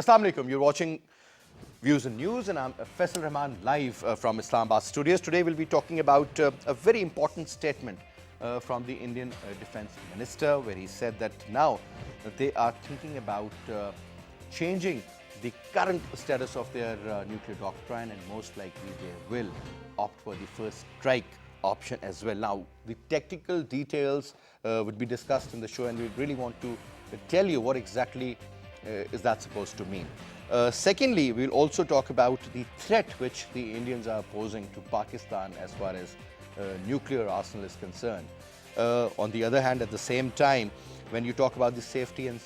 Assalamu alaikum. You're watching Views and News, and I'm Faisal Rehman live from Islamabad studios. Today we'll be talking about a very important statement from the Indian Defence Minister, where he said that now they are thinking about changing the current status of their nuclear doctrine, and most likely they will opt for the first strike option as well. Now, the technical details would be discussed in the show, and we really want to tell you what exactly is that supposed to mean. Secondly, we'll also talk about the threat which the Indians are posing to Pakistan as far as nuclear arsenal is concerned. On the other hand, at the same time, when you talk about the safety and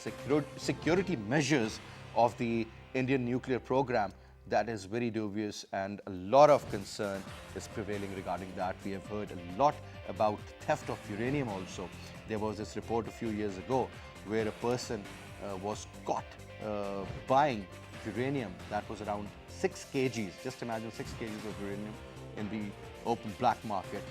security measures of the Indian nuclear program, that is very dubious, and a lot of concern is prevailing regarding that. We have heard a lot about theft of uranium also. There was this report a few years ago where a person was caught buying uranium that was around 6 kgs. Just imagine 6 kgs of uranium in the open black market,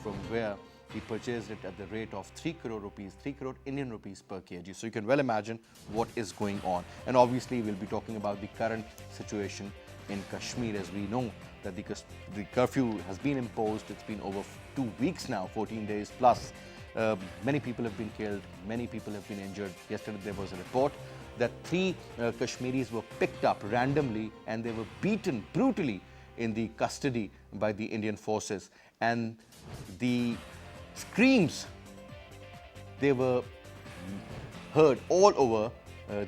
from where he purchased it at the rate of 3 crore rupees, 3 crore Indian rupees per kg. So you can well imagine what is going on. And obviously we'll be talking about the current situation in Kashmir, as we know that the curfew has been imposed. It's been over 2 weeks now, 14 days plus. Many people have been killed, many people have been injured. Yesterday there was a report that 3 Kashmiris were picked up randomly and they were beaten brutally in the custody by the Indian forces. And the screams, they were heard all over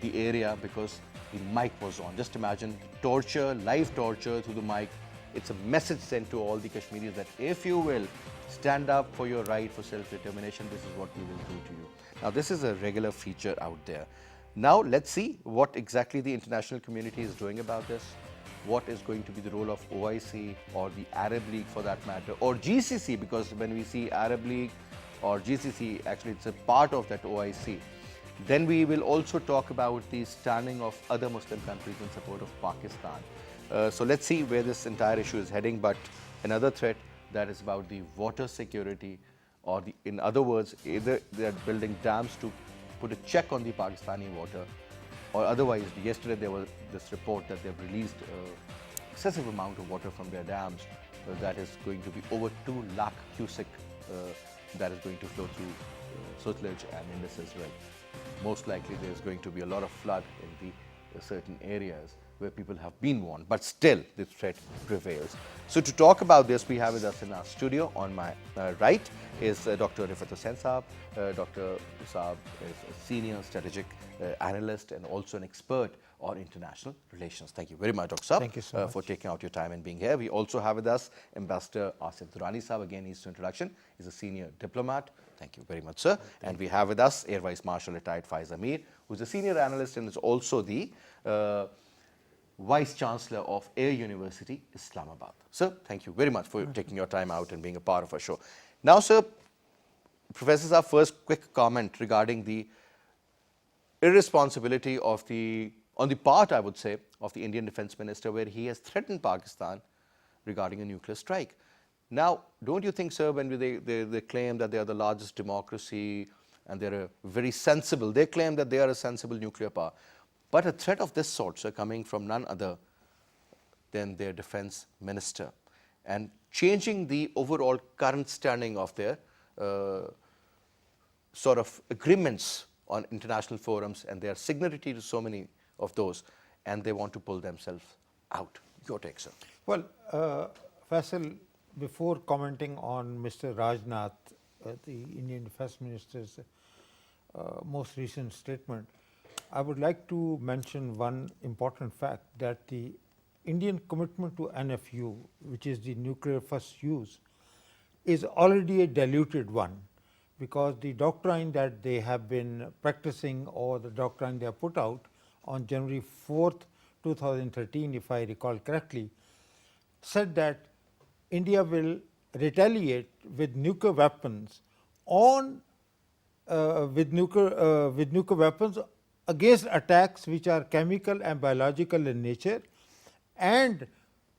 the area because the mic was on. Just imagine torture, live torture through the mic. It's a message sent to all the Kashmiris that if you will stand up for your right for self-determination, this is what we will do to you. Now, this is a regular feature out there. Now, let's see what exactly the international community is doing about this. What is going to be the role of OIC or the Arab League for that matter, or GCC, because when we see Arab League or GCC, actually it's a part of that OIC. Then we will also talk about the standing of other Muslim countries in support of Pakistan. So let's see where this entire issue is heading. But another threat that is about the water security, or in other words, either they are building dams to put a check on the Pakistani water, or otherwise, yesterday there was this report that they've released excessive amount of water from their dams that is going to be over 2 lakh cusic that is going to flow through Sutlej and Indus as well. Most likely there's going to be a lot of flood in the certain areas where people have been warned, but still the threat prevails. So to talk about this, we have with us in our studio on my right is Dr. Rifat Hussain Saab. Dr. Saab is a senior strategic analyst and also an expert on international relations. Thank you very much, Dr. Saab. Thank you so much for taking out your time and being here. We also have with us Ambassador Asif Durrani Saab. Again, his introduction. He's a senior diplomat. Thank you very much, sir. And we have with us Air Vice Marshal retired Faisal, who's a senior analyst and is also the Vice Chancellor of Air University, Islamabad. Sir, thank you very much for taking your time out and being a part of our show. Now, sir, Professor, our first quick comment regarding the irresponsibility of on the part, I would say, of the Indian Defence Minister, where he has threatened Pakistan regarding a nuclear strike. Now, don't you think, sir, when they claim that they are the largest democracy and they're very sensible, they claim that they are a sensible nuclear power. But a threat of this sort, sir, coming from none other than their defense minister, and changing the overall current standing of their sort of agreements on international forums, and they are signatory to so many of those, and they want to pull themselves out. Your take, sir. Well, Faisal, before commenting on Mr. Rajnath, the Indian Defence Minister's most recent statement, I would like to mention one important fact, that the Indian commitment to NFU, which is the nuclear first use, is already a diluted one, because the doctrine that they have been practicing, or the doctrine they have put out on January 4th, 2013, if I recall correctly, said that India will retaliate with nuclear weapons with nuclear weapons against attacks which are chemical and biological in nature, and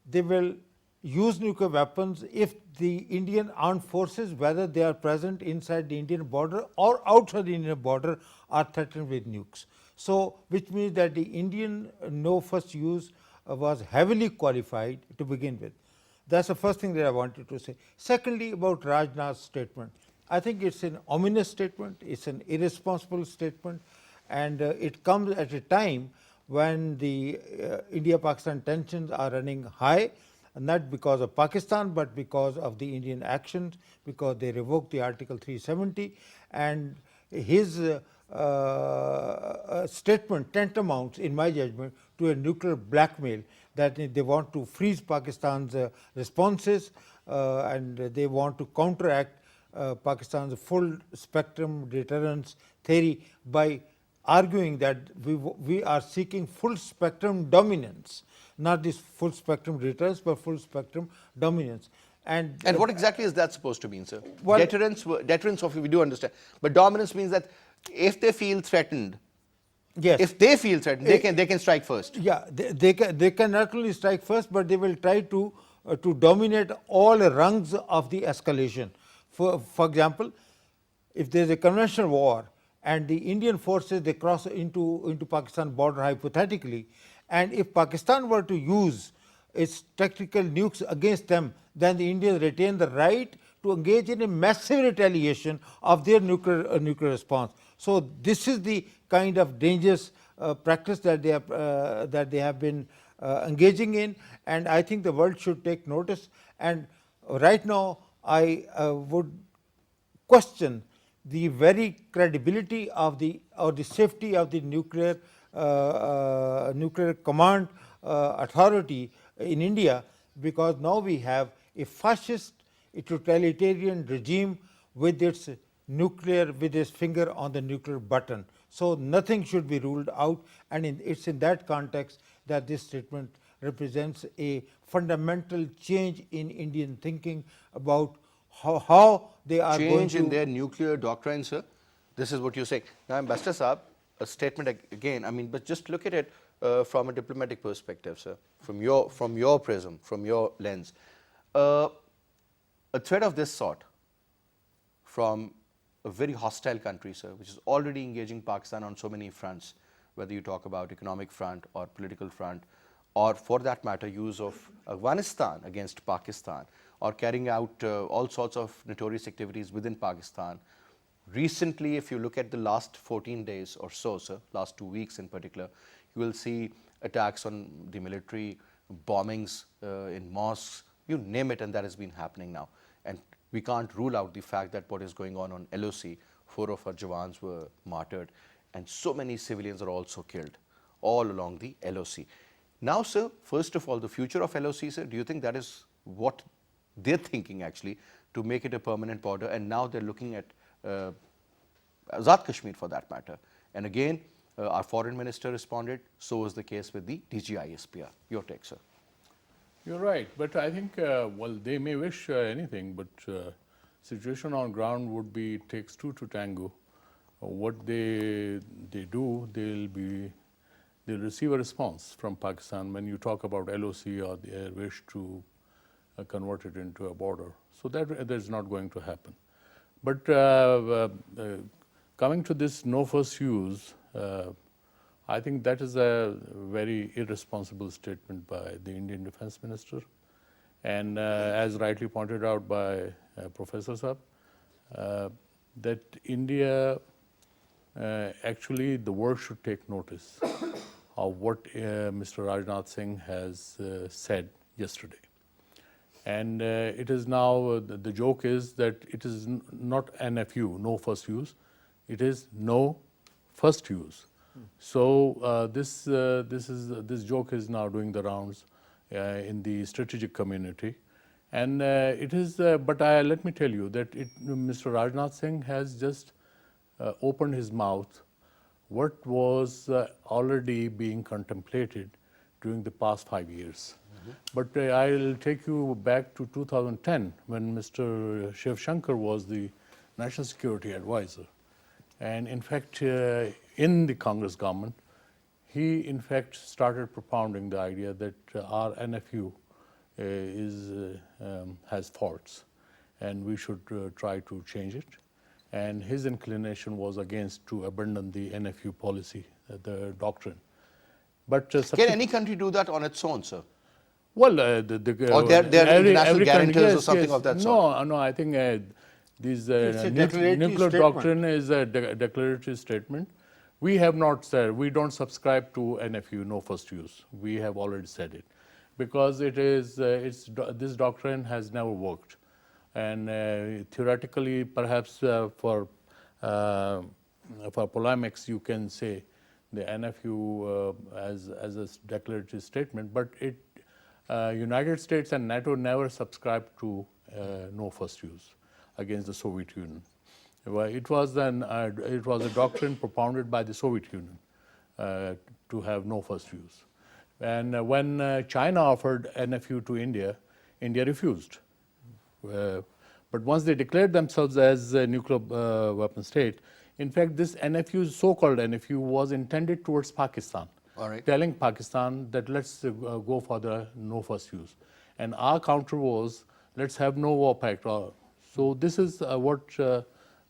they will use nuclear weapons if the Indian armed forces, whether they are present inside the Indian border or outside the Indian border, are threatened with nukes. So, which means that the Indian no first use was heavily qualified to begin with. That's the first thing that I wanted to say. Secondly, about Rajnath's statement, I think it's an ominous statement, it's an irresponsible statement, and it comes at a time when the India-Pakistan tensions are running high, not because of Pakistan, but because of the Indian actions, because they revoked the Article 370, and his statement tantamounts, in my judgment, to a nuclear blackmail, that they want to freeze Pakistan's responses and they want to counteract Pakistan's full spectrum deterrence theory by arguing that we are seeking full spectrum dominance, not this full spectrum deterrence, but full spectrum dominance. And what exactly is that supposed to mean, sir? Well, deterrence of we do understand, but dominance means that if they feel threatened, yes, if they feel threatened, they can strike first. yeah, they can not only strike first, but they will try to dominate all rungs of the escalation. For example, if there is a conventional war and the Indian forces they cross into Pakistan border hypothetically, and if Pakistan were to use its tactical nukes against them, then the Indians retain the right to engage in a massive retaliation of their nuclear response. So this is the kind of dangerous practice that they have been engaging in, and I think the world should take notice. And right now, I would question the very credibility of the safety of the nuclear command authority in India, because now we have a fascist, a totalitarian regime with its finger on the nuclear button. So nothing should be ruled out, and it's in that context that this statement represents a fundamental change in Indian thinking about how they are going Change to in their nuclear doctrine, sir. This is what you're saying. Now, Ambassador Saab, a statement again. I mean, but just look at it from a diplomatic perspective, sir. From your prism, from your lens, a threat of this sort from a very hostile country, sir, which is already engaging Pakistan on so many fronts, whether you talk about economic front or political front, or for that matter, use of Afghanistan against Pakistan, or carrying out all sorts of notorious activities within Pakistan. Recently, if you look at the last 14 days or so, sir, last 2 weeks in particular, you will see attacks on the military, bombings in mosques, you name it, and that has been happening now. And we can't rule out the fact that what is going on LOC, 4 of our Jawans were martyred, and so many civilians are also killed all along the LOC. Now, sir, first of all, the future of LOC, sir, do you think that is what they're thinking actually, to make it a permanent border? And now they're looking at Azad Kashmir for that matter. And again, our foreign minister responded, so was the case with the DGISPR. Your take, sir. You're right, but I think, well, they may wish anything, but situation on ground would be, it takes two to tango. What they do, they'll receive a response from Pakistan when you talk about LOC or their wish to convert it into a border. So that is not going to happen. But coming to this no first use, I think that is a very irresponsible statement by the Indian Defense Minister. And as rightly pointed out by Professor Saab, that India, actually the world should take notice of what Mr. Rajnath Singh has said yesterday. And it is now, the joke is that it is not NFU, no first use, it is no first use. So this joke is now doing the rounds in the strategic community, and it is. But let me tell you that Mr. Rajnath Singh has just opened his mouth. What was already being contemplated during the past 5 years. But I'll take you back to 2010 when Mr. Shiv Shankar was the National Security Advisor. And in fact, in the Congress government, he in fact started propounding the idea that our NFU has faults and we should try to change it. And his inclination was against to abandon the NFU policy the doctrine. But Can any country do that on its own, sir? well, Or they're international country- guarantors or yes, something yes. of that sort? No, I think these It's a declaratory nuclear statement. doctrine is a declaratory statement. We have not said, we don't subscribe to NFU, no first use. We have already said it. Because it is, this doctrine has never worked. And theoretically, perhaps for polemics, you can say the NFU as a declaratory statement, but United States and NATO never subscribed to no first use against the Soviet Union. Well, it was a doctrine propounded by the Soviet Union to have no first use. And when China offered NFU to India, India refused. But once they declared themselves as a nuclear weapon state, in fact, this NFU, so-called NFU, was intended towards Pakistan, All right. telling Pakistan that let's go for the no first use. And our counter was, let's have no war pact. So this is what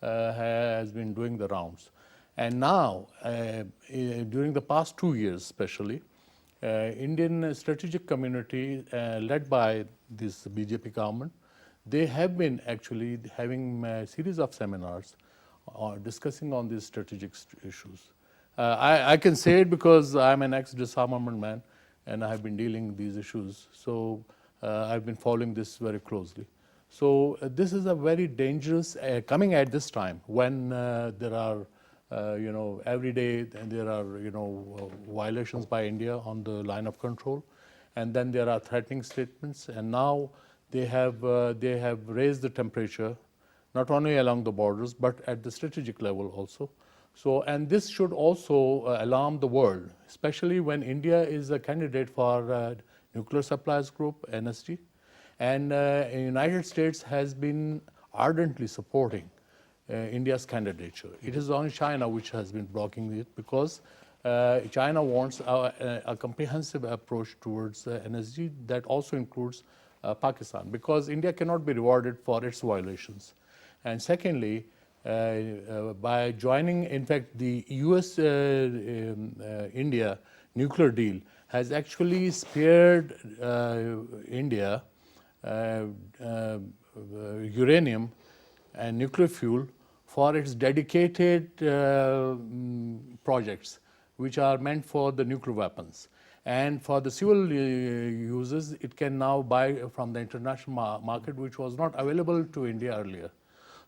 has been doing the rounds. And now, during the past 2 years especially, Indian strategic community led by this BJP government, they have been actually having a series of seminars discussing on these strategic issues. I can say it because I'm an ex-disarmament man and I have been dealing with these issues. So I've been following this very closely. So this is a very dangerous, coming at this time when there are, every day there are, violations by India on the line of control. And then there are threatening statements. And now they have raised the temperature, not only along the borders, but at the strategic level also. So, and this should also alarm the world, especially when India is a candidate for Nuclear Suppliers Group, NSG. And the United States has been ardently supporting India's candidature. It is only China which has been blocking it because China wants a comprehensive approach towards NSG that also includes Pakistan, because India cannot be rewarded for its violations. And secondly, by joining, in fact, the US-India nuclear deal has actually spared India uranium and nuclear fuel for its dedicated projects, which are meant for the nuclear weapons. And for the civil uses, it can now buy from the international market, which was not available to India earlier.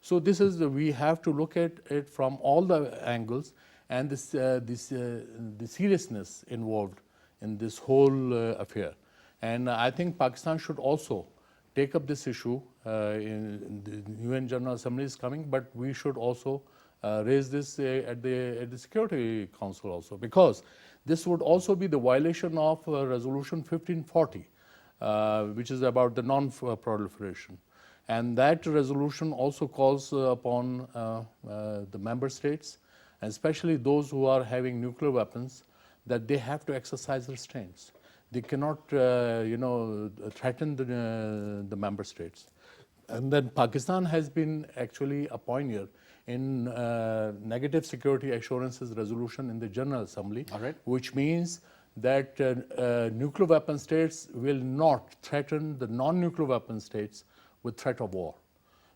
So this is, we have to look at it from all the angles, and the seriousness involved in this whole affair. And I think Pakistan should also take up this issue. In the UN General Assembly is coming, but we should also raise this at the Security Council also, because this would also be the violation of Resolution 1540, which is about the non-proliferation. And that resolution also calls upon the member states, and especially those who are having nuclear weapons, that they have to exercise restraints. They cannot, threaten the member states. And then Pakistan has been actually a pioneer in negative security assurances resolution in the General Assembly, which means that nuclear weapon states will not threaten the non-nuclear weapon states with threat of war.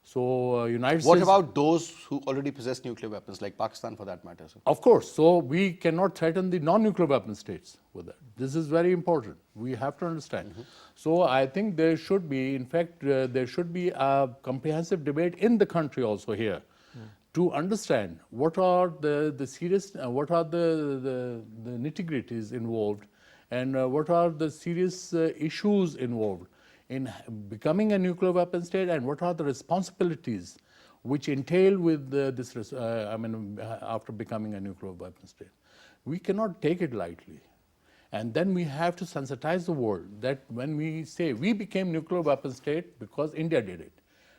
So United States... What about those who already possess nuclear weapons, like Pakistan for that matter, sir? Of course. So we cannot threaten the non-nuclear weapon states with that. This is very important. We have to understand. So I think there should be, in fact, there should be a comprehensive debate in the country also here to understand what are the serious, what are the nitty-gritties involved, and what are the serious issues involved in becoming a nuclear weapon state, and what are the responsibilities which entail with after becoming a nuclear weapon state. We cannot take it lightly. And then we have to sensitize the world that when we say we became nuclear weapon state because India did it.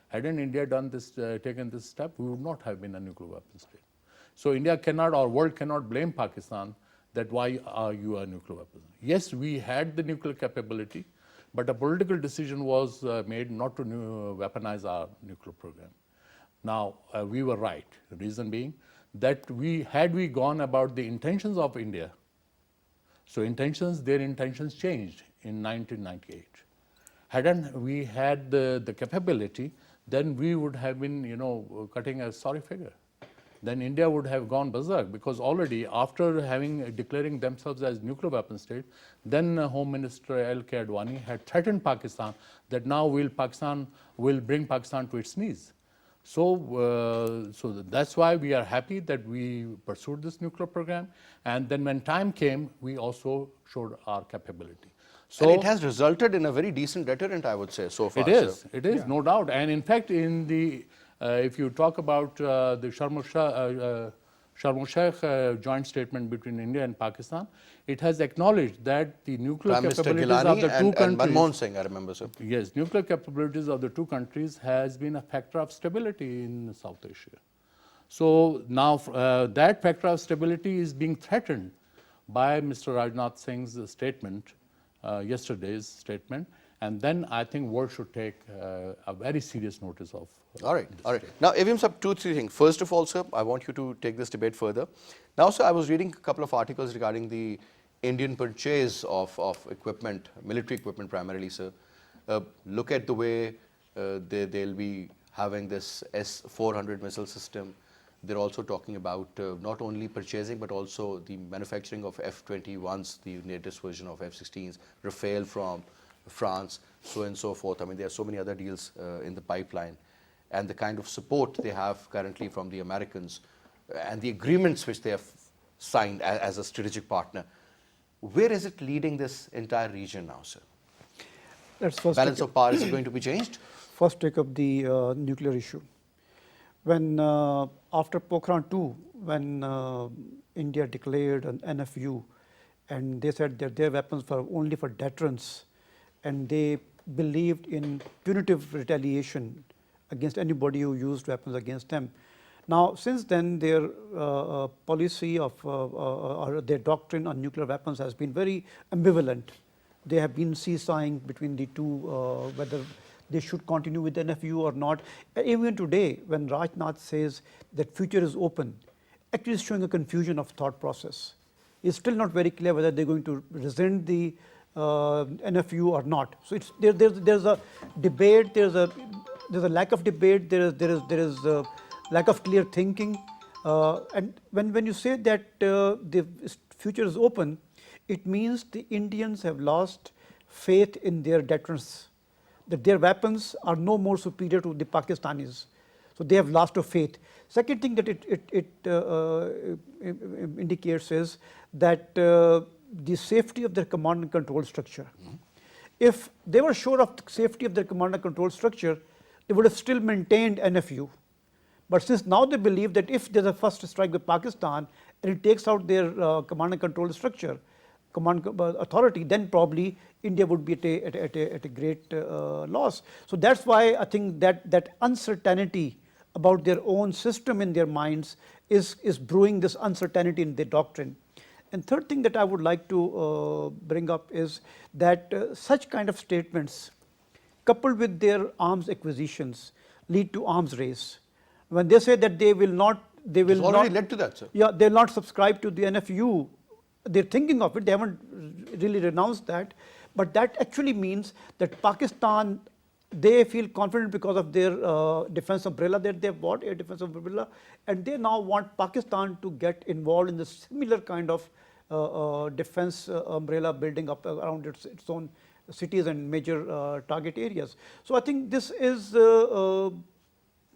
Hadn't India done this, taken this step, we would not have been a nuclear weapon state. So India cannot, or world cannot blame Pakistan that why are you a nuclear weapon? Yes, we had the nuclear capability, but a political decision was made not to weaponize our nuclear program. Now, we were right. The reason being that had we gone about the intentions of India, so their intentions changed in 1998. Hadn't we had the capability, then we would have been, cutting a sorry figure. Then India would have gone berserk, because already after declaring themselves as nuclear weapon state, then Home Minister L.K. Advani had threatened Pakistan that now Pakistan will bring Pakistan to its knees. So, that's why we are happy that we pursued this nuclear program, and then when time came, we also showed our capability. So and it has resulted in a very decent deterrent, I would say, so far. It is, no doubt. And in fact, if you talk about the Sharm el-Sheikh joint statement between India and Pakistan, it has acknowledged that the nuclear Prime Minister capabilities Gilani of the two and countries. Manmohan Singh, I remember, sir. Yes, nuclear capabilities of the two countries has been a factor of stability in South Asia. So now that factor of stability is being threatened by Mr. Rajnath Singh's statement, yesterday's statement, and then I think world should take a very serious notice of. All right. Now, Evim sir, 2-3 things. First of all, sir, I want you to take this debate further. Now, sir, I was reading a couple of articles regarding the Indian purchase of equipment, military equipment primarily, sir. Look at the way they'll be having this S-400 missile system. They're also talking about not only purchasing, but also the manufacturing of F-21s, the latest version of F-16s, Rafale from France, so and so forth. I mean, there are so many other deals in the pipeline. And the kind of support they have currently from the Americans and the agreements which they have signed as a strategic partner. Where is it leading this entire region now, sir? Let's first Balance of power, is it going to be changed? First take up the nuclear issue. When after Pokhran II, when India declared an NFU, and they said that their weapons were only for deterrence, and they believed in punitive retaliation against anybody who used weapons against them. Now, since then, their policy of or their doctrine on nuclear weapons has been very ambivalent. They have been seesawing between the two, whether they should continue with the NFU or not. Even today, when Rajnath says that future is open, actually is showing a confusion of thought process. It's still not very clear whether they're going to rescind the NFU or not. So it's there's a debate. There's a lack of debate. There is a lack of clear thinking. And when you say that the future is open, it means the Indians have lost faith in their deterrence, that their weapons are no more superior to the Pakistanis. So they have lost of faith. Second thing that it indicates is that the safety of their command and control structure. If they were sure of the safety of their command and control structure, they would have still maintained NFU. But since now they believe that if there's a first strike with Pakistan and it takes out their command and control structure, command authority, then probably India would be at a great loss. So that's why I think that uncertainty about their own system in their minds is brewing this uncertainty in their doctrine. And third thing that I would like to bring up is that such kind of statements, coupled with their arms acquisitions, lead to arms race. When they say that they will not, It's already led to that, sir. Yeah, they'll not subscribe to the NFU. They're thinking of it. They haven't really renounced that, but that actually means that Pakistan, they feel confident because of their defense umbrella that they've bought, air defense umbrella, and they now want Pakistan to get involved in the similar kind of defense umbrella building up around its own cities and major target areas. So I think this is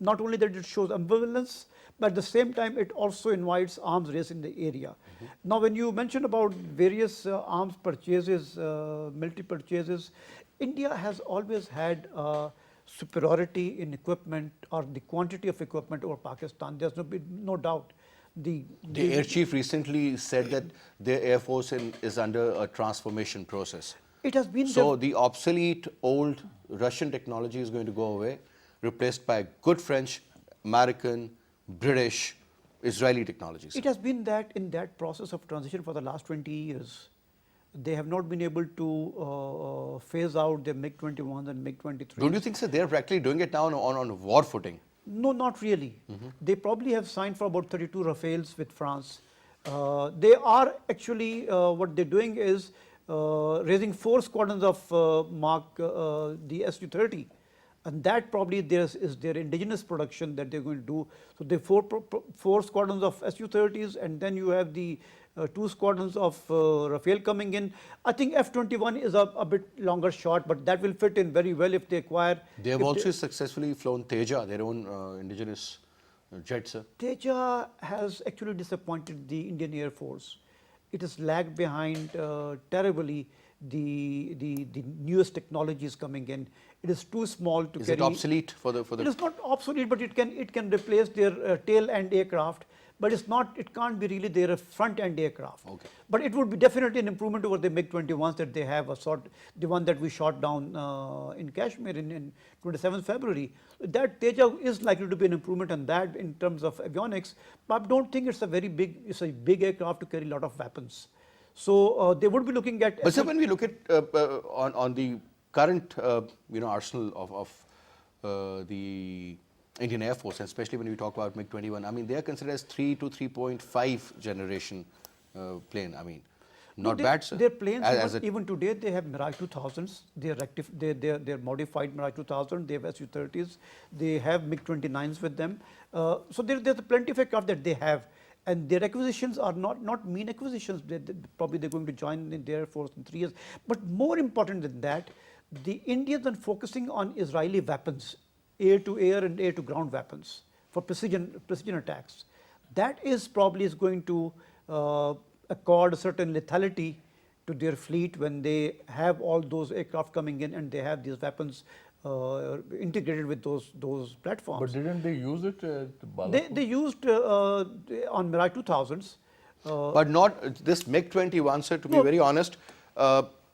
not only that it shows ambivalence, but at the same time it also invites arms race in the area. Now when you mention about various arms purchases, military purchases, India has always had superiority in equipment or the quantity of equipment over Pakistan. There's no doubt. The air chief recently said that their air force is under a transformation process. It has been so the obsolete old Russian technology is going to go away, replaced by good French, American, British, Israeli technologies. It has been that in that process of transition for the last 20 years, they have not been able to phase out the MiG-21s and MiG-23s. Don't you think, sir, they're practically doing it now on war footing? No, not really. They probably have signed for about 32 Rafales with France. They are actually, what they're doing is raising 4 squadrons of the Su-30. And that probably is their indigenous production that they're going to do. So they four squadrons of Su-30s, and then you have the 2 squadrons of Rafale coming in. I think F-21 is a bit longer shot, but that will fit in very well if they acquire. They have also successfully flown Teja, their own indigenous jet, sir. Teja has actually disappointed the Indian Air Force. It has lagged behind terribly the newest technologies coming in. It is too small to Is carry. it obsolete for the? It is not obsolete, but it can replace their tail end aircraft. But it's not. It can't be really their front end aircraft. Okay. But it would be definitely an improvement over the MiG-21s that they have. The one that we shot down in Kashmir in 27th February. That Teja is likely to be an improvement on that in terms of avionics. But I don't think it's a very big. It's a big aircraft to carry a lot of weapons. So they would be looking at. But sir, when we look at on the current arsenal of the Indian Air Force, and especially when we talk about MiG-21, I mean they are considered as 3 to 3.5 generation plane. I mean, not bad, sir. Their planes, even today, they have Mirage 2000s. They're modified Mirage 2000. They have Su-30s. They have MiG-29s with them. So there's plenty of aircraft that they have. And their acquisitions are not mean acquisitions. Probably they're going to join in the Air Force in 3 years. But more important than that, the Indians are focusing on Israeli weapons, air-to-air and air-to-ground weapons for precision attacks. That is probably going to accord a certain lethality to their fleet when they have all those aircraft coming in and they have these weapons integrated with those platforms. But didn't they use it at Balakot? They used on Mirage 2000s. But not this MiG-21, sir, to be very honest.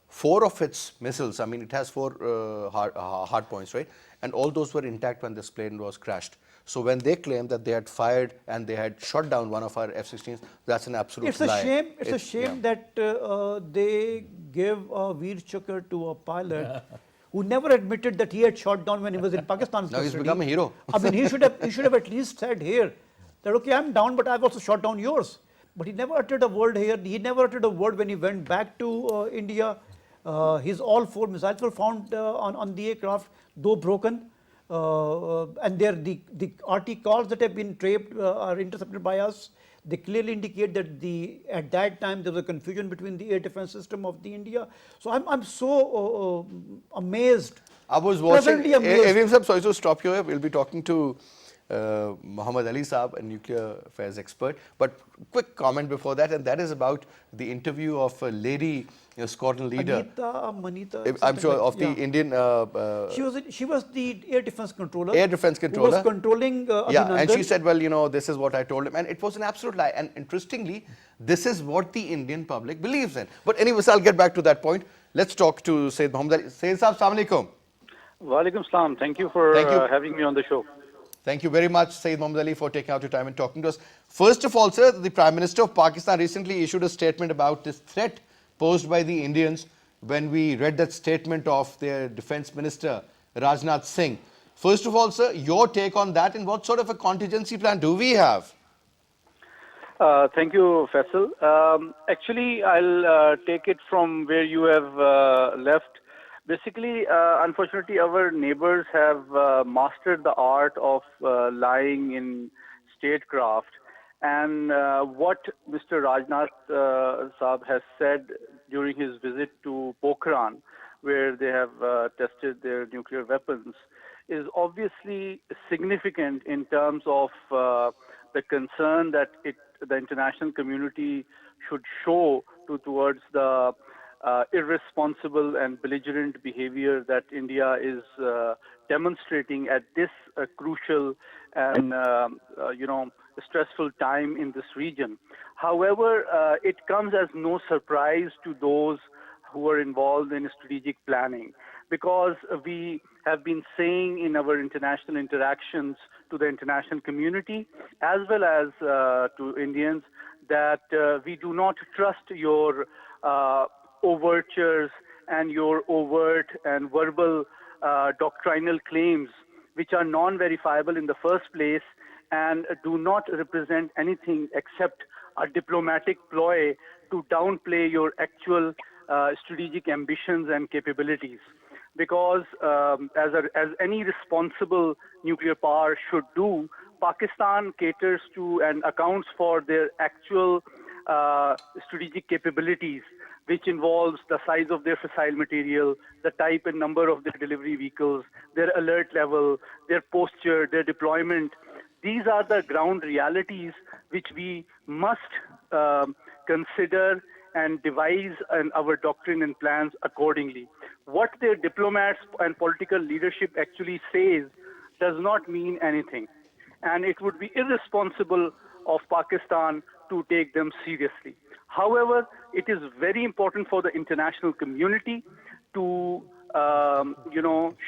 4 of its missiles, I mean, it has 4 hard points, right? And all those were intact when this plane was crashed. So when they claim that they had fired and they had shot down one of our F-16s, that's an absolute lie. It's a shame that they gave a Veer Chakra to a pilot who never admitted that he had shot down when he was in Pakistan's Now he's custody. become a hero. I mean, he should have at least said here that, okay, I'm down, but I've also shot down yours. But he never uttered a word here. He never uttered a word when he went back to India. His all 4 missiles were found on the aircraft, though broken. And the RT calls that have been traced are intercepted by us. They clearly indicate that at that time there was a confusion between the air defense system of the India. So I'm so amazed. I was watching. Amazed. Sahib, sorry to stop you here. We'll be talking to Muhammad Ali Saab, a nuclear affairs expert. But quick comment before that, and that is about the interview of a lady squadron leader. Manita, I'm sure of the yeah. Indian. She was the air defense controller. Air defense controller. Who was controlling yeah, and she Abhinandan. said, well, this is what I told him. And it was an absolute lie. And interestingly, this is what the Indian public believes in. But anyways, I'll get back to that point. Let's talk to Saeed Muhammad Ali. Saeed Saab, Assalamu alaikum. Walaikum salam. Thank you for having me on the show. Thank you very much, Saeed Muhammad Ali, for taking out your time and talking to us. First of all, sir, the Prime Minister of Pakistan recently issued a statement about this threat posed by the Indians when we read that statement of their Defence Minister, Rajnath Singh. First of all, sir, your take on that and what sort of a contingency plan do we have? Thank you, Faisal. Actually, I'll take it from where you have left. Basically, unfortunately, our neighbors have mastered the art of lying in statecraft. And what Mr. Rajnath Saab has said during his visit to Pokhran, where they have tested their nuclear weapons, is obviously significant in terms of the concern that the international community should show towards the irresponsible and belligerent behavior that India is demonstrating at this crucial and stressful time in this region. However, it comes as no surprise to those who are involved in strategic planning, because we have been saying in our international interactions to the international community as well as to Indians that we do not trust your overtures and your overt and verbal doctrinal claims which are non-verifiable in the first place and do not represent anything except a diplomatic ploy to downplay your actual strategic ambitions and capabilities. Because as any responsible nuclear power should do, Pakistan caters to and accounts for their actual strategic capabilities, which involves the size of their fissile material, the type and number of their delivery vehicles, their alert level, their posture, their deployment. These are the ground realities which we must consider and devise our doctrine and plans accordingly. What their diplomats and political leadership actually says does not mean anything. And it would be irresponsible of Pakistan to take them seriously. However, it is very important for the international community to,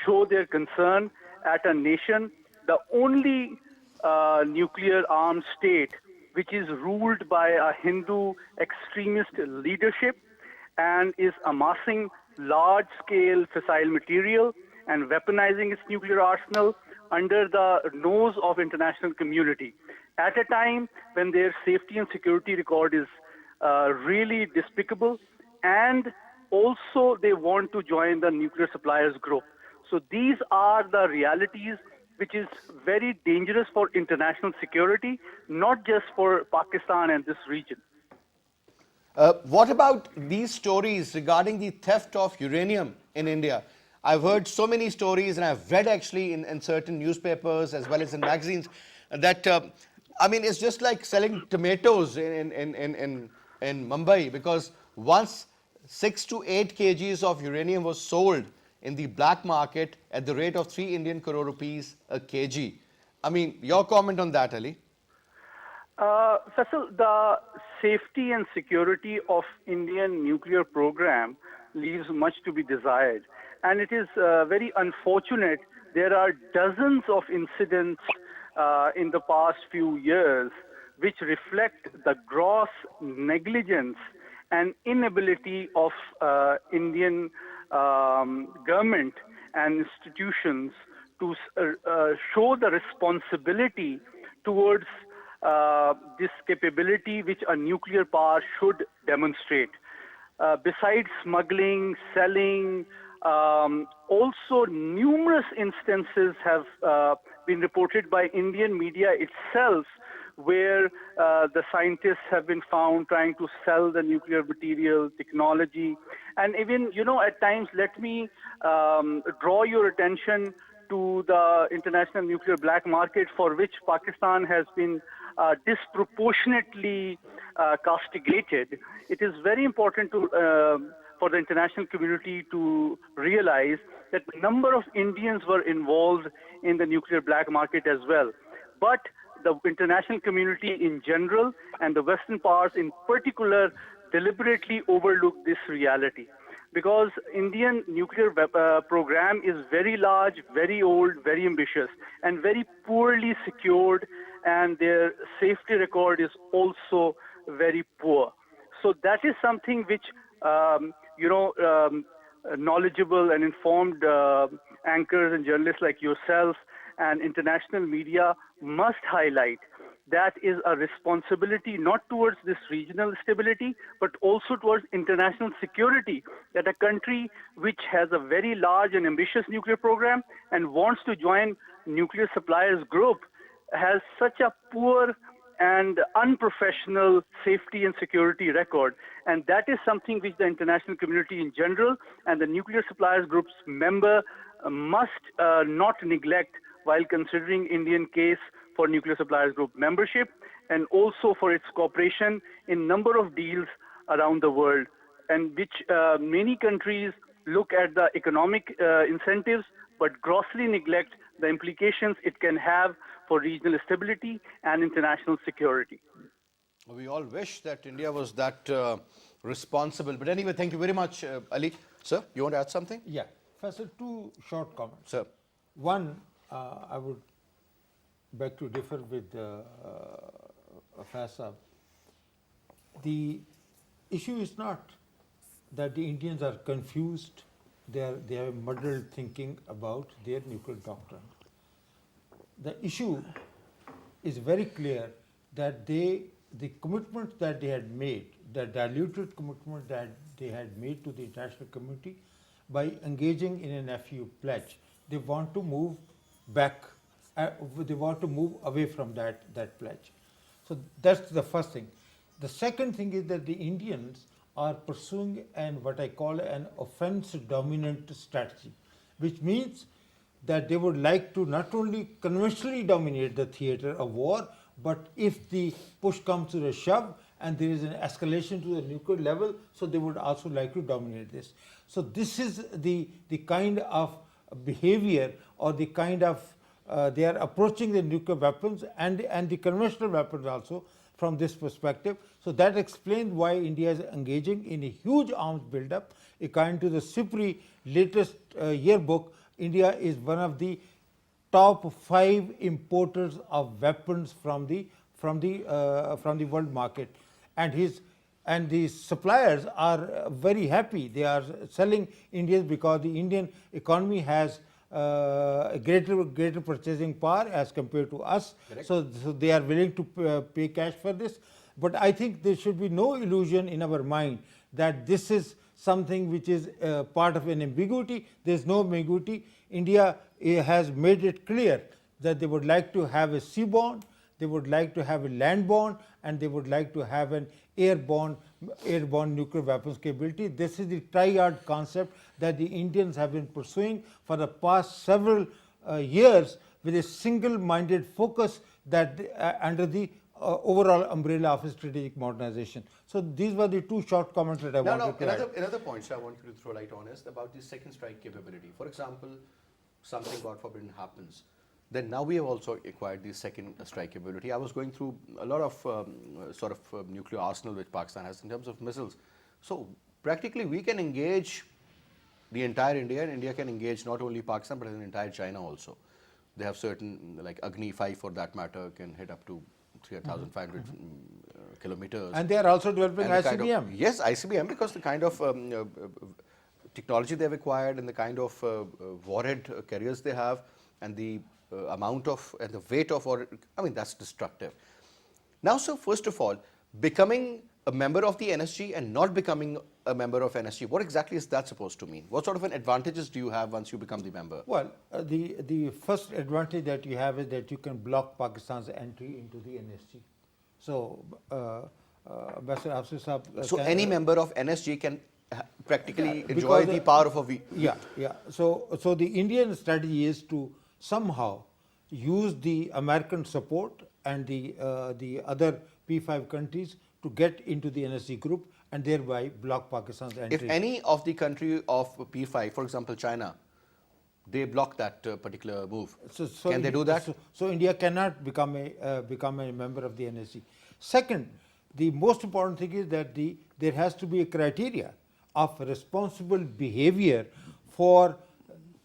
show their concern at a nation, the only nuclear armed state which is ruled by a Hindu extremist leadership and is amassing large-scale fissile material and weaponizing its nuclear arsenal under the nose of international community at a time when their safety and security record is really despicable, and also they want to join the nuclear suppliers group. So these are the realities which is very dangerous for international security, not just for Pakistan and this region. What about these stories regarding the theft of uranium in India? I've heard so many stories, and I've read actually in certain newspapers as well as in magazines that, it's just like selling tomatoes in Mumbai, because once 6 to 8 kgs of uranium was sold in the black market at the rate of 3 Indian crore rupees a kg. Your comment on that, Ali? Faisal, the safety and security of Indian nuclear program leaves much to be desired. And it is very unfortunate. There are dozens of incidents in the past few years which reflect the gross negligence and inability of Indian government and institutions to show the responsibility towards this capability which a nuclear power should demonstrate. Besides smuggling, selling, also numerous instances have been reported by Indian media itself where the scientists have been found trying to sell the nuclear material, technology. And even, at times, let me draw your attention to the international nuclear black market, for which Pakistan has been disproportionately castigated. It is very important for the international community to realize that a number of Indians were involved in the nuclear black market as well. But the international community in general and the Western powers in particular deliberately overlook this reality, because Indian nuclear program is very large, very old, very ambitious, and very poorly secured, and their safety record is also very poor. So that is something which knowledgeable and informed anchors and journalists like yourself and international media must highlight. That is a responsibility not towards this regional stability, but also towards international security, that a country which has a very large and ambitious nuclear program and wants to join nuclear suppliers group has such a poor and unprofessional safety and security record. And that is something which the international community in general and the nuclear suppliers group's member must not neglect while considering Indian case for nuclear suppliers group membership, and also for its cooperation in number of deals around the world, and which many countries look at the economic incentives but grossly neglect the implications it can have for regional stability and international security. We all wish that India was that responsible. But anyway, thank you very much, Ali. Sir, you want to add something? Yeah. Faisal, two short comments. Sir. One, I would beg to differ with Faisal. The issue is not that the Indians are confused, they have muddled thinking about their nuclear doctrine. the issue is very clear that the commitments that they had made, the diluted commitment that they had made to the international community by engaging in an FU pledge, they want to move back, they want to move away from that pledge. So that's the first thing. The second thing is that the Indians are pursuing what I call an offense dominant strategy, which means that they would like to not only conventionally dominate the theater of war, but if the push comes to the shove and there is an escalation to the nuclear level, so they would also like to dominate this. So this is the kind of behavior, or the kind of they are approaching the nuclear weapons and the conventional weapons also from this perspective. So that explains why India is engaging in a huge arms buildup. According to the SIPRI latest yearbook, India is one of the top 5 importers of weapons from the world market, and the suppliers are very happy. They are selling Indians because the Indian economy has a greater purchasing power as compared to us. So they are willing to pay cash for this. But I think there should be no illusion in our mind that this is something which is part of an ambiguity. There is no ambiguity. India has made it clear that they would like to have a seaborne, they would like to have a landborne, and they would like to have an airborne nuclear weapons capability. This is the triad concept that the Indians have been pursuing for the past several years, with a single-minded focus that under the overall umbrella of strategic modernization. So these were the two short comments that I wanted to add. Another point I want you to throw light on is about the second strike capability. For example, something God forbid happens, then now we have also acquired the second strike capability. I was going through a lot of nuclear arsenal which Pakistan has in terms of missiles. So practically we can engage the entire India, and India can engage not only Pakistan but the entire China also. They have certain, like Agni 5 for that matter, can hit up to 3,500 kilometers. And they are also developing ICBM. Yes, ICBM, because the kind of technology they have acquired and the kind of warhead carriers they have, and the amount of and the weight of, that's destructive. Now, so first of all, becoming a member of the NSG and not becoming a member of NSG, what exactly is that supposed to mean? What sort of an advantages do you have once you become the member? Well, the first advantage that you have is that you can block Pakistan's entry into the NSG. So, so any member of NSG can practically enjoy the power of a V. Yeah. So the Indian strategy is to somehow use the American support and the other P5 countries to get into the NSG group and thereby block Pakistan's entry. If any of the country of P5, for example China, they block that particular move, can they do that? So India cannot become a member of the NSG. Second, the most important thing is that there has to be a criteria of responsible behavior for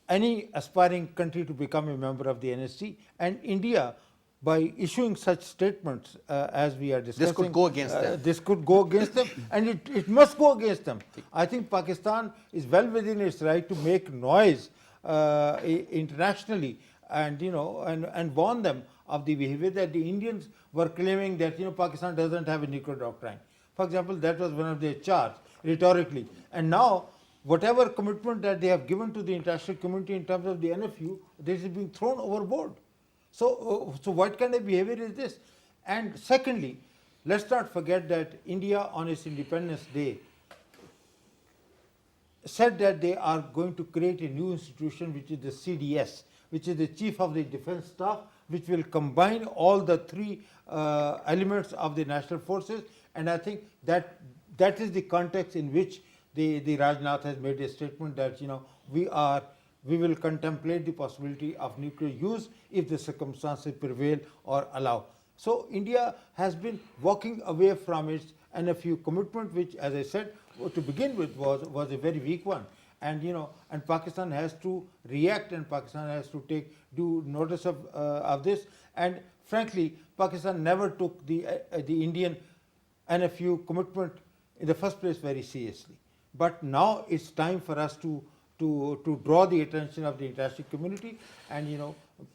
any aspiring country to become a member of the NSG, and India, by issuing such statements as we are discussing, this could go against them. This could go against them, and it must go against them. I think Pakistan is well within its right to make noise internationally, and and warn them of the behavior that the Indians were claiming that Pakistan doesn't have a nuclear doctrine. For example, that was one of their charges rhetorically, and now whatever commitment that they have given to the international community in terms of the NFU, this is being thrown overboard. So what kind of behavior is this? And secondly, let's not forget that India on its Independence Day said that they are going to create a new institution, which is the CDS, which is the Chief of the Defence Staff, which will combine all the three elements of the national forces. And I think that is the context in which the Rajnath has made a statement that we will contemplate the possibility of nuclear use if the circumstances prevail or allow. So India has been walking away from its NFU commitment, which, as I said, to begin with was a very weak one. And and Pakistan has to react, and Pakistan has to take due notice of this. And frankly, Pakistan never took the Indian NFU commitment in the first place very seriously. But now it's time for us to draw the attention of the international community, and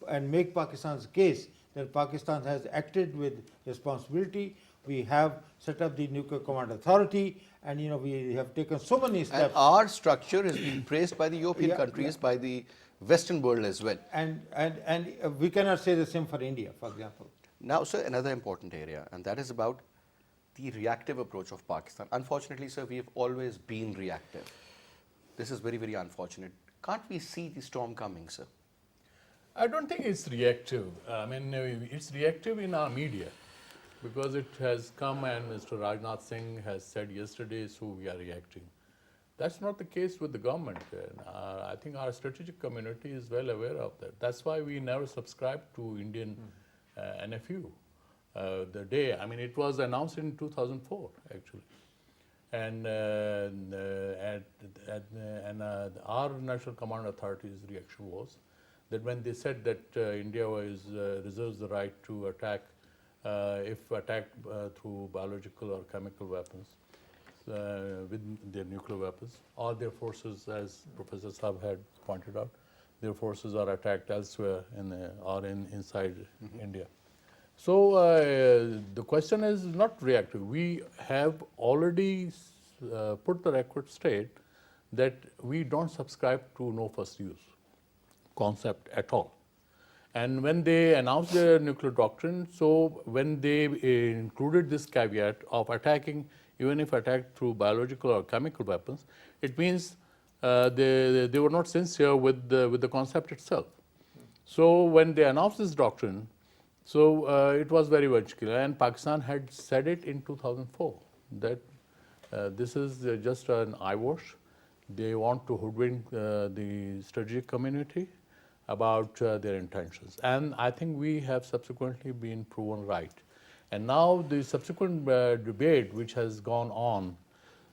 and make Pakistan's case that Pakistan has acted with responsibility. We have set up the Nuclear Command Authority, and we have taken so many And steps. our structure has been praised by the European Yeah, countries, yeah. by the Western world as well. And we cannot say the same for India, for example. Now, sir, another important area, and that is about the reactive approach of Pakistan. Unfortunately, sir, we have always been reactive. This is very, very unfortunate. Can't we see the storm coming, sir? I don't think it's reactive. I mean, it's reactive in our media because it has come and Mr. Rajnath Singh has said yesterday, so we are reacting. That's not the case with the government. I think our strategic community is well aware of that. That's why we never subscribed to Indian NFU. The day, I mean, it was announced in 2004 actually. And our National Command Authority's reaction was that when they said that India reserves the right to attack if attacked through biological or chemical weapons, with their nuclear weapons, or their forces, as Professor Saab had pointed out, their forces are attacked elsewhere inside India. So the question is not reactive. We have already put the record straight that we don't subscribe to no first use concept at all. And when they announced their nuclear doctrine, so when they included this caveat of attacking, even if attacked through biological or chemical weapons, it means they were not sincere with the concept itself. So when they announced this doctrine, so it was very much clear, and Pakistan had said it in 2004 that this is just an eyewash. They want to hoodwink the strategic community about their intentions, and I think we have subsequently been proven right. And now the subsequent debate which has gone on,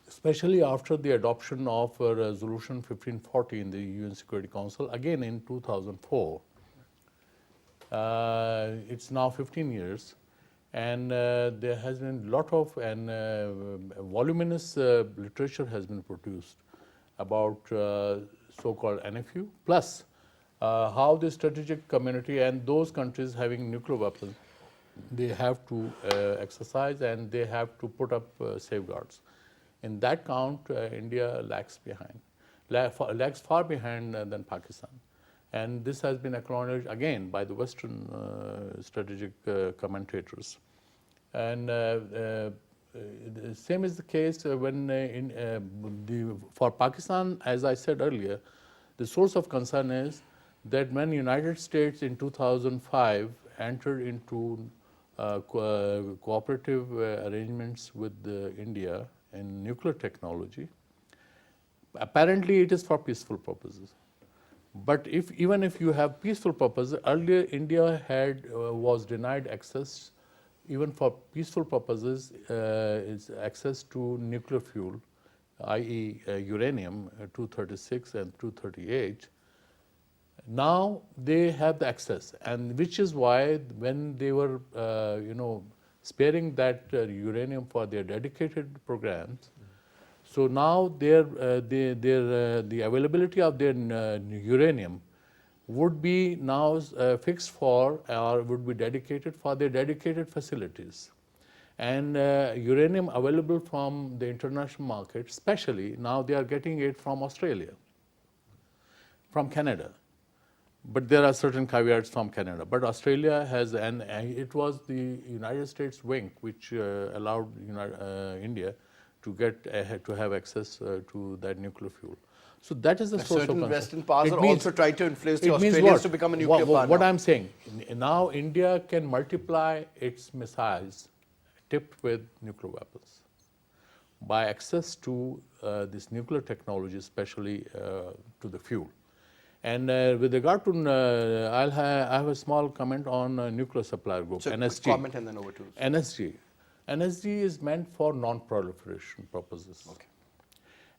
especially after the adoption of Resolution 1540 in the UN Security Council, again in 2004, it's now 15 years, and there has been a lot of voluminous literature has been produced about so-called NFU, plus how the strategic community and those countries having nuclear weapons, they have to exercise and they have to put up safeguards. In that count, India lags far behind than Pakistan. And this has been acknowledged again by the Western strategic commentators. And the same is the case when for Pakistan, as I said earlier, the source of concern is that when United States in 2005 entered into cooperative arrangements with India in nuclear technology, apparently it is for peaceful purposes. But even if you have peaceful purposes, earlier India was denied access, even for peaceful purposes, is access to nuclear fuel, i.e. uranium 236 and 238. Now they have the access, and which is why when they were, sparing that uranium for their dedicated programs, so now the availability of their uranium would be now fixed for, or would be dedicated for their dedicated facilities. And uranium available from the international market, especially now they are getting it from Australia, from Canada. But there are certain caveats from Canada. But Australia has, and it was the United States wing which allowed India to have access to that nuclear fuel. So that is the source of Certain concern. Western powers are also trying to influence the Australians to become a nuclear power. What I'm saying, now India can multiply its missiles tipped with nuclear weapons by access to this nuclear technology, especially to the fuel. And with regard to, I have a small comment on nuclear supplier group, So NSG. comment and then over to NSG. NSG is meant for non-proliferation purposes. Okay.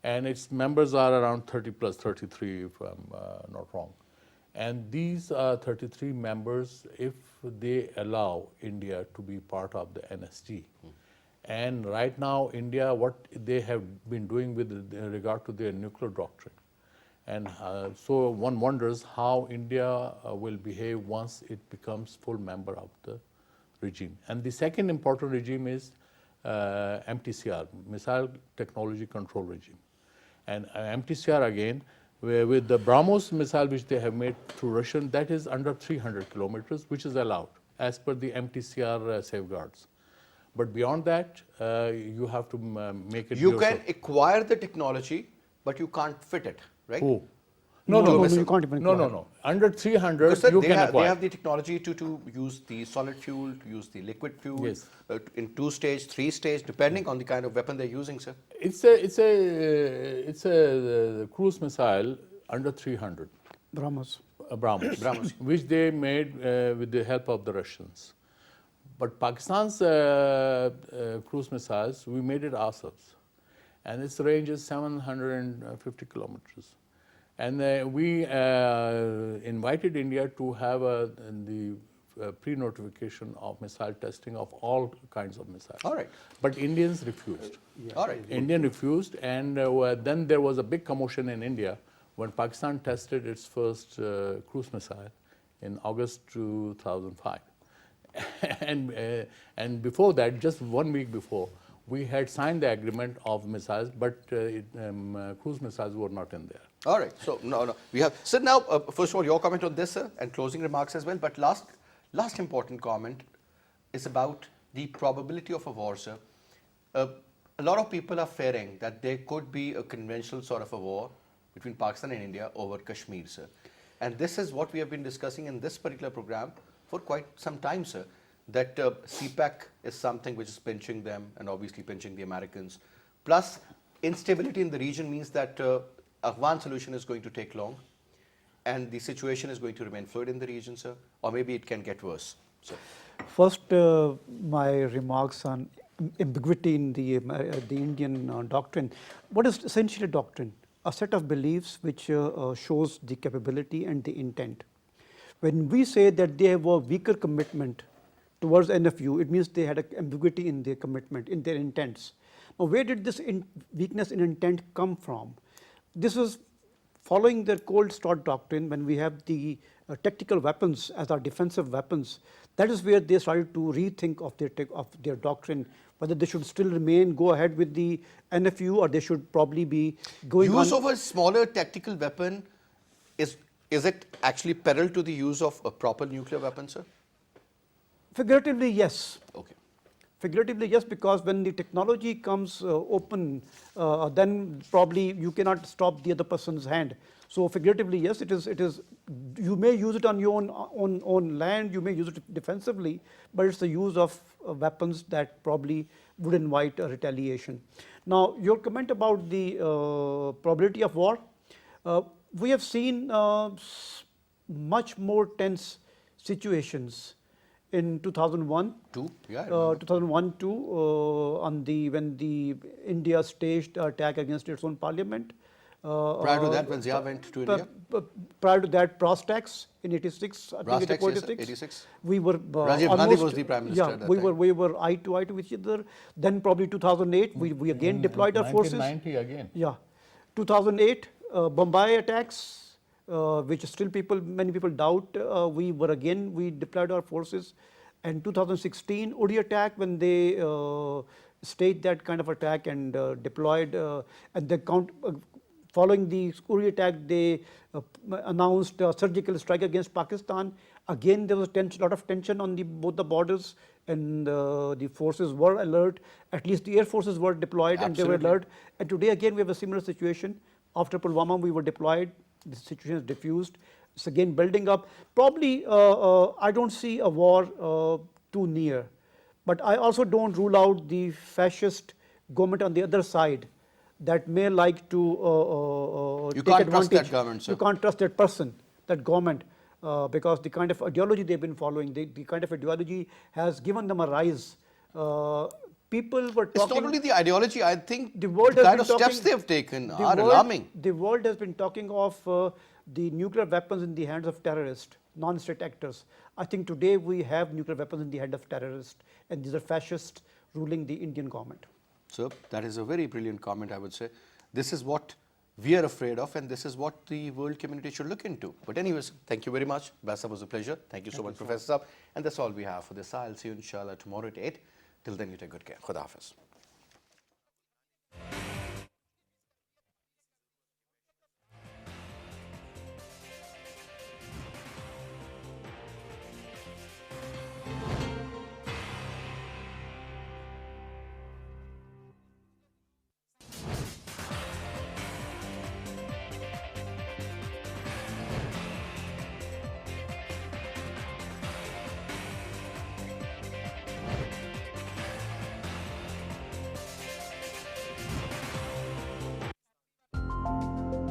And its members are around 30 plus 33, if I'm not wrong. And these 33 members, if they allow India to be part of the NSG, and right now India, what they have been doing with regard to their nuclear doctrine, And so one wonders how India will behave once it becomes full member of the regime. And the second important regime is MTCR, Missile Technology Control Regime. And MTCR again, where with the BrahMos missile which they have made through Russian, that is under 300 kilometers, which is allowed as per the MTCR safeguards. But beyond that, you have to make it You yourself. can acquire the technology, but you can't fit it, right? Oh. No, No, you can't even no, acquire. no. Under 300, Because sir, you they can have, acquire. they have the technology to use the solid fuel, to use the liquid fuel, Yes. in 2-stage, 3-stage, depending on the kind of weapon they're using, sir. It's a cruise missile under 300, BrahMos. BrahMos, BrahMos. which they made with the help of the Russians. But Pakistan's cruise missiles, we made it ourselves, and its range is 750 kilometers. And we invited India to have the pre-notification of missile testing of all kinds of missiles. All right. But Indians refused. All right. Indian refused, and then there was a big commotion in India when Pakistan tested its first cruise missile in August 2005. and before that, just 1 week before, we had signed the agreement of missiles, but cruise missiles were not in there. All right. So, no. We have. Sir, now, first of all, your comment on this, sir, and closing remarks as well. But last important comment is about the probability of a war, sir. A lot of people are fearing that there could be a conventional sort of a war between Pakistan and India over Kashmir, sir. And this is what we have been discussing in this particular program for quite some time, sir. That CPAC is something which is pinching them and obviously pinching the Americans. Plus, instability in the region means that Afghan solution is going to take long and the situation is going to remain fluid in the region, sir, or maybe it can get worse. So, First, my remarks on ambiguity in the Indian doctrine. What is essentially a doctrine? A set of beliefs which shows the capability and the intent. When we say that they have a weaker commitment towards NFU, it means they had an ambiguity in their commitment, in their intents. Now, where did this weakness in intent come from? This was following the cold start doctrine when we have the tactical weapons as our defensive weapons. That is where they started to rethink of their doctrine, whether they should still go ahead with the NFU, or they should probably be going use on. of a smaller tactical weapon, is it actually parallel to the use of a proper nuclear weapon, sir? Figuratively, yes. Okay. Figuratively, yes, because when the technology comes open, then probably you cannot stop the other person's hand. So figuratively, yes, it is. You may use it on your own land. You may use it defensively, but it's the use of weapons that probably would invite a retaliation. Now, your comment about the probability of war, we have seen much more tense situations in 2001. Yeah, I 2001-2, when the India staged attack against its own parliament. Prior to that, when Zia went to India? Prior to that, Prostax in 86, I think Prostax, it yes, was sir, 86. 86. We were Rajiv Gandhi almost, was the Prime Minister yeah, at that we time. were eye to eye to each other. Then probably 2008, we again deployed our forces. 1990 again. Yeah, 2008 Bombay attacks, which still many people doubt. We deployed our forces, and 2016 Uri attack, when they staged that kind of attack and deployed, and the following the Uri attack, they announced a surgical strike against Pakistan. Again, there was a lot of tension on both the borders, and the forces were alert. At least the air forces were deployed, and they were Absolutely. alert. And today again we have a similar situation. After Pulwama, we were deployed. The situation is diffused. It's again building up. Probably, I don't see a war too near, but I also don't rule out the fascist government on the other side that may like to You take can't trust advantage. that government, sir. You can't trust that person, that government, because the kind of ideology they've been following, the kind of ideology has given them a rise. People were It's talking. not only the ideology, I think The world the has kind been of steps talking- they have taken the are world- alarming. The world has been talking of the nuclear weapons in the hands of terrorists, non-state actors. I think today we have nuclear weapons in the hand of terrorists, and these are fascists ruling the Indian government. So that is a very brilliant comment, I would say. This is what we are afraid of, and this is what the world community should look into. But anyways, thank you very much. Basit, was a pleasure. Thank you so much, Professor Saab. And that's all we have for this. I'll see you inshallah tomorrow at 8. Till then, you take good care. Khuda Hafiz.